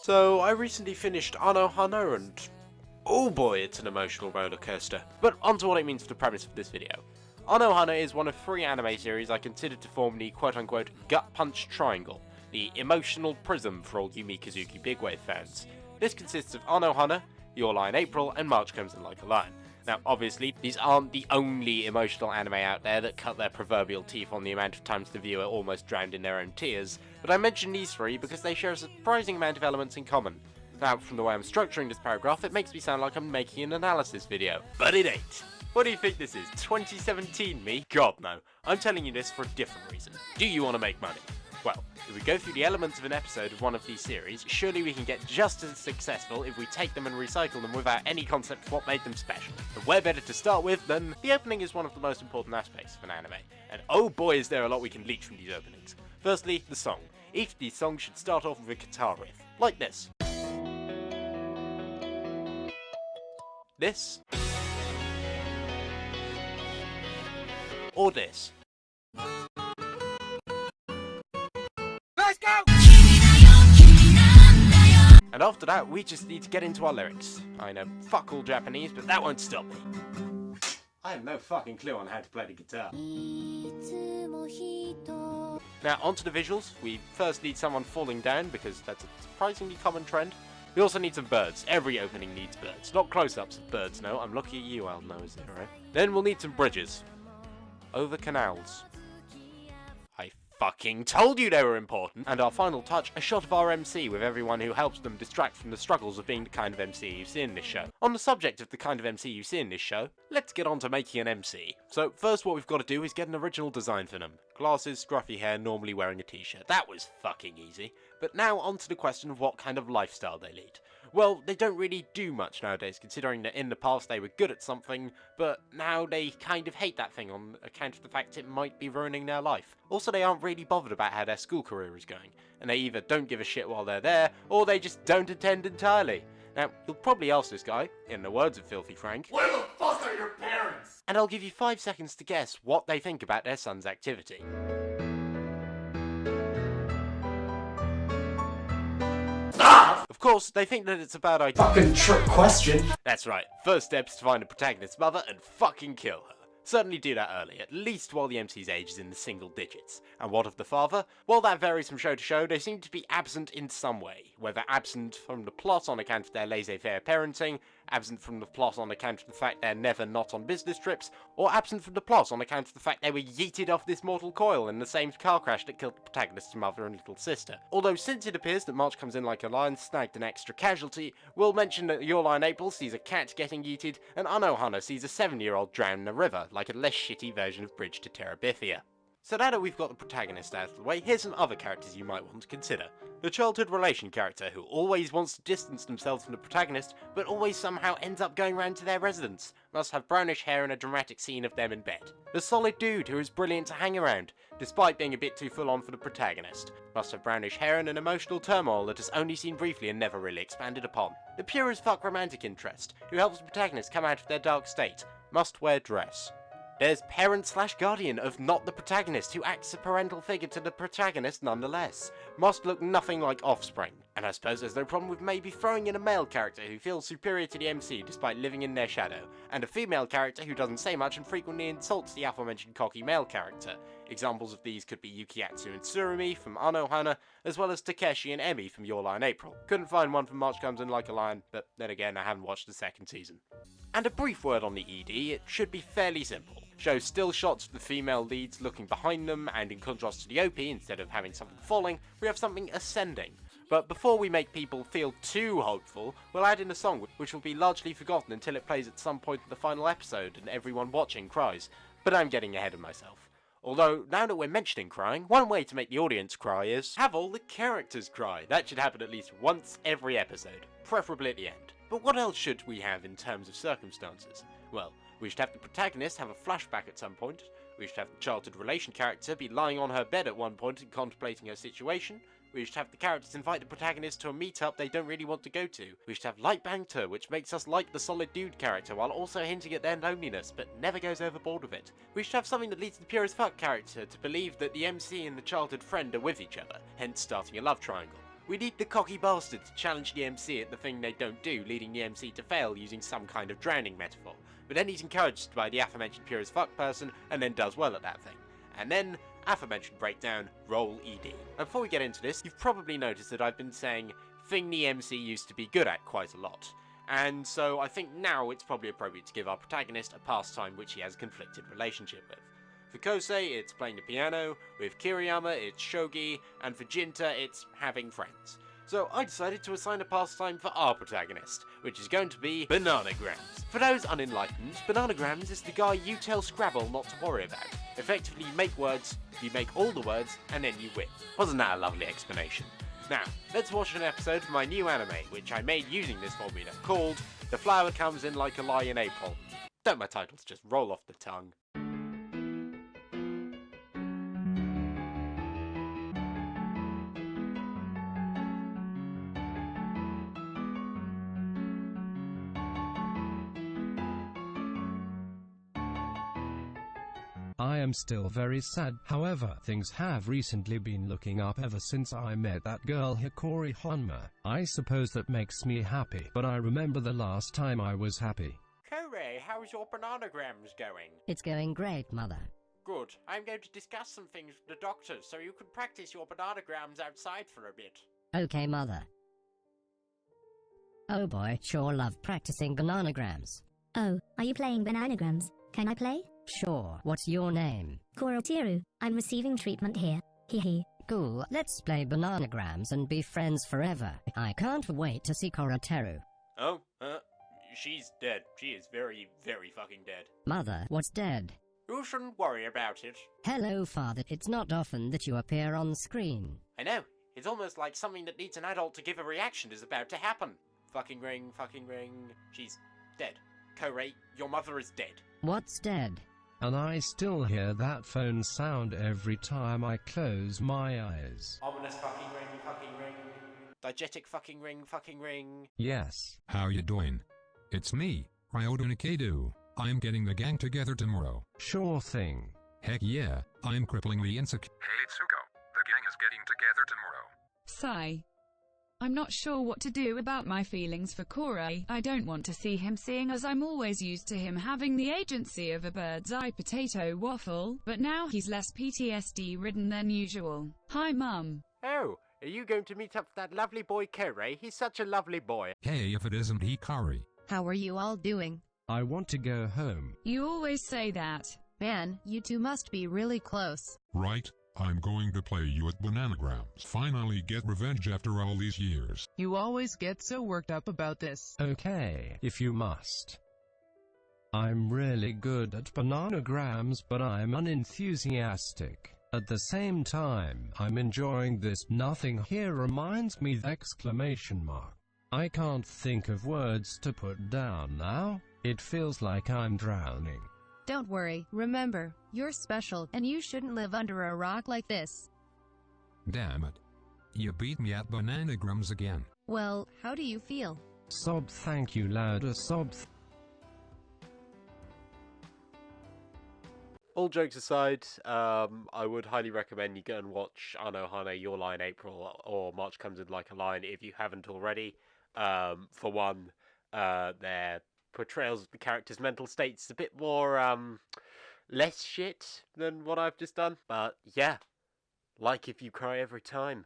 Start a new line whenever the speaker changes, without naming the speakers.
So I recently finished Anohana and oh boy, it's an emotional roller coaster. But onto what it means for the premise of this video. Anohana is one of 3 anime series I consider to form the quote-unquote gut punch triangle, the emotional prism for all you Mikazuki Bigwave fans. This consists of Anohana, Your Lie in April, and March Comes in Like a Lion. Now obviously, these aren't the only emotional anime out there that cut their proverbial teeth on the amount of times the viewer almost drowned in their own tears, but I mention these 3 because they share a surprising amount of elements in common. Now, from the way I'm structuring this paragraph, it makes me sound like I'm making an analysis video, but it ain't. What do you think this is, 2017 me? God no, I'm telling you this for a different reason. Do you want to make money? Well, if we go through the elements of an episode of one of these series, surely we can get just as successful if we take them and recycle them without any concept of what made them special. And where better to start with than the opening is one of the most important aspects of an anime, and oh boy is there a lot we can leech from these openings. Firstly, the song. Each of these songs should start off with a guitar riff, like this. This. Or this. Let's go! And after that, we just need to get into our lyrics. I know fuck all Japanese, but that won't stop me. I have no fucking clue on how to play the guitar. Now, onto the visuals. We first need someone falling down, because that's a surprisingly common trend. We also need some birds. Every opening needs birds. Not close-ups of birds, no. I'm looking at you, Al knows it, right? Then we'll need some bridges. Over canals. I fucking told you they were important! And our final touch, a shot of our MC with everyone who helps them distract from the struggles of being the kind of MC you see in this show. On the subject of the kind of MC you see in this show, let's get on to making an MC. So first what we've got to do is get an original design for them. Glasses, scruffy hair, normally wearing a t-shirt. That was fucking easy. But now on to the question of what kind of lifestyle they lead. Well, they don't really do much nowadays, considering that in the past they were good at something, but now they kind of hate that thing on account of the fact it might be ruining their life. Also, they aren't really bothered about how their school career is going, and they either don't give a shit while they're there, or they just don't attend entirely. Now, you'll probably ask this guy, in the words of Filthy Frank, "Where the fuck are your parents?" And I'll give you 5 seconds to guess what they think about their son's activity. Of course, they think that it's a bad idea.
Fucking trick question.
That's right. First step is to find the protagonist's mother and fucking kill her. Certainly do that early, at least while the MC's age is in the single digits. And what of the father? Well, that varies from show to show. They seem to be absent in some way, whether absent from the plot on account of their laissez-faire parenting, absent from the plot on account of the fact they're never not on business trips, or absent from the plot on account of the fact they were yeeted off this mortal coil in the same car crash that killed the protagonist's mother and little sister. Although since it appears that March Comes in Like a Lion snagged an extra casualty, we'll mention that Your Lie in April sees a cat getting yeeted, and Anohana sees a 7-year-old drown in a river, like a less shitty version of Bridge to Terabithia. So now that we've got the protagonist out of the way, here's some other characters you might want to consider. The childhood relation character who always wants to distance themselves from the protagonist, but always somehow ends up going round to their residence. Must have brownish hair in a dramatic scene of them in bed. The solid dude who is brilliant to hang around, despite being a bit too full on for the protagonist. Must have brownish hair and an emotional turmoil that is only seen briefly and never really expanded upon. The pure as fuck romantic interest, who helps the protagonist come out of their dark state. Must wear dress. There's parent/guardian of not the protagonist, who acts as a parental figure to the protagonist nonetheless. Must look nothing like Offspring. And I suppose there's no problem with maybe throwing in a male character who feels superior to the MC despite living in their shadow, and a female character who doesn't say much and frequently insults the aforementioned cocky male character. Examples of these could be Yukiatsu and Tsurumi from Anohana, as well as Takeshi and Emi from Your Lie in April. Couldn't find one from March Comes in Like a Lion, but then again I haven't watched the second season. And a brief word on the ED, it should be fairly simple. Show still shots of the female leads looking behind them, and in contrast to the OP, instead of having something falling, we have something ascending. But before we make people feel too hopeful, we'll add in a song which will be largely forgotten until it plays at some point in the final episode and everyone watching cries. But I'm getting ahead of myself. Although, now that we're mentioning crying, one way to make the audience cry is have all the characters cry. That should happen at least once every episode, preferably at the end. But what else should we have in terms of circumstances? Well, we should have the protagonist have a flashback at some point, we should have the childhood relation character be lying on her bed at one point and contemplating her situation, we should have the characters invite the protagonist to a meetup they don't really want to go to, we should have light banter which makes us like the solid dude character while also hinting at their loneliness but never goes overboard with it, we should have something that leads the pure as fuck character to believe that the MC and the childhood friend are with each other, hence starting a love triangle. We need the cocky bastard to challenge the MC at the thing they don't do, leading the MC to fail using some kind of drowning metaphor. But then he's encouraged by the aforementioned pure as fuck person, and then does well at that thing. And then, aforementioned breakdown, roll ED. And before we get into this, you've probably noticed that I've been saying thing the MC used to be good at quite a lot. And so I think now it's probably appropriate to give our protagonist a pastime which he has a conflicted relationship with. For Kosei, it's playing the piano, with Kiriyama, it's shogi, and for Jinta, it's having friends. So I decided to assign a pastime for our protagonist, which is going to be Bananagrams. For those unenlightened, Bananagrams is the guy you tell Scrabble not to worry about. Effectively, you make words, you make all the words, and then you win. Wasn't that a lovely explanation? Now, let's watch an episode of my new anime, which I made using this formula, called The Flower Comes in Like a Lie in April. Don't my titles just roll off the tongue?
I am still very sad, however, things have recently been looking up ever since I met that girl Hikori Honma. I suppose that makes me happy, but I remember the last time I was happy.
Kore, how's your Bananagrams going?
It's going great, Mother.
Good. I'm going to discuss some things with the doctors, so you can practice your Bananagrams outside for a bit.
Okay, Mother. Oh boy, sure love practicing bananagrams.
Oh, are you playing Bananagrams? Can I play?
Sure, what's your name?
Korotiru, I'm receiving treatment here. Hee.
Cool, let's play bananagrams and be friends forever. I can't wait to see Koroteru.
Oh, she's dead. She is very, very fucking dead.
Mother, what's dead?
You shouldn't worry about it.
Hello, Father. It's not often that you appear on screen.
I know. It's almost like something that needs an adult to give a reaction is about to happen. Fucking ring. She's dead. Kore, your mother is dead.
What's dead?
And I still hear that phone sound every time I close my eyes.
Ominous fucking ring. Diegetic fucking ring.
Yes.
How you doing? It's me, Ryodo Nikaido. I'm getting the gang together tomorrow.
Sure thing.
Heck yeah, I'm cripplingly insecure. Hey Tsuko, the gang is getting together tomorrow.
Sigh. I'm not sure what to do about my feelings for Corey. I don't want to see him seeing as I'm always used to him having the agency of a bird's eye potato waffle, but now he's less PTSD ridden than usual. Hi Mum.
Oh, are you going to meet up with that lovely boy Kore? He's such a lovely boy.
Hey, if it isn't Hikari.
How are you all doing?
I want to go home.
You always say that.
Man, you two must be really close.
Right, I'm going to play you at Bananagrams. Finally get revenge after all these years.
You always get so worked up about this.
Okay, if you must. I'm really good at bananagrams, but I'm unenthusiastic. At the same time, I'm enjoying this. Nothing here reminds me ! I can't think of words to put down now. It feels like I'm drowning.
Don't worry, remember, you're special, and you shouldn't live under a rock like this.
Damn it. You beat me at Bananagrams again.
Well, how do you feel?
Sob, thank you, louder sob.
All jokes aside, I would highly recommend you go and watch Anohane Your Lie in April or March Comes in Like a Lion if you haven't already. For one, their portrayals of the characters' mental states a bit more, less shit than what I've just done. But yeah, like if you cry every time.